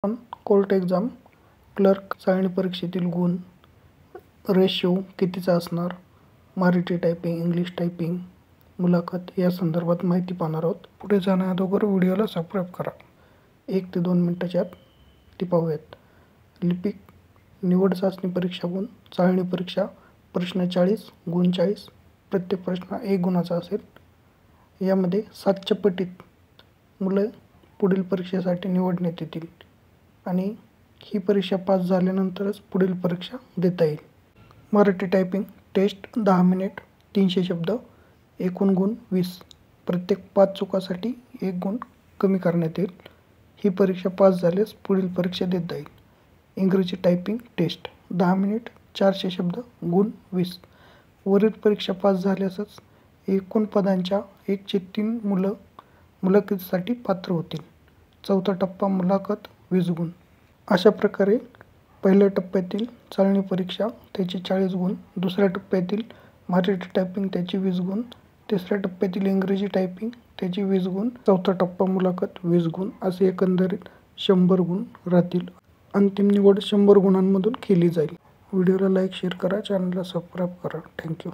पण court exam clerk चाळणी परीक्षेतील गुण रेशो कितीचा असणार, मराठी टायपिंग, इंग्लिश टायपिंग, मुलाखत या संदर्भात माहिती पाहणार आहोत. पुढे जाण्याअगोदर व्हिडिओला सबस्क्राईब करा. 1 ते 2 मिनिटाच्या आत ती पाहूयात. लिपिक निवड चाचणी परीक्षा गुण, चाळणी परीक्षा प्रश्न 40 गुण 40, प्रत्येक प्रश्न 1 गुणाचा असेल. यामध्ये 7च्या पटीत मुलं पुढील परीक्षेसाठी निवडण्यात येतील आणि ही परीक्षा पास झाल्यानंतरच पुढील परीक्षा देता येईल. मराठी टायपिंग टेस्ट 10 मिनिट, 300 शब्द, एकूण गुण 20. प्रत्येक 5 चुकासाठी 1 गुण कमी करण्यात येईल. ही परीक्षा पास झाल्यास पुढील परीक्षा देता येईल. इंग्रजी टायपिंग टेस्ट 10 मिनिट, 400 शब्द, गुण 20. वरील परीक्षा पास झाल्यासच एकूण पदांच्या 1/3 मुलं मुलाखतीसाठी पात्र होतील. चौथा टप्पा मुलाखत 20 गुण. अशा प्रकारे पहिल्या टप्प्यातील चाळणी परीक्षा त्याचे 40 गुण, दुसऱ्या टप्प्यातील मराठी टायपिंग त्याचे 20 गुण, तिसऱ्या टप्प्यातील इंग्रजी टायपिंग त्याचे 20 गुण, चौथा टप्पा मुलाखत 20 गुण, असे एकंदरीत 100 गुण राहतील. अंतिम निवड 100 गुणांमधून केली जाईल. व्हिडिओला लाईक, शेअर करा, चॅनलला सबस्क्राईब करा. थँक्यू.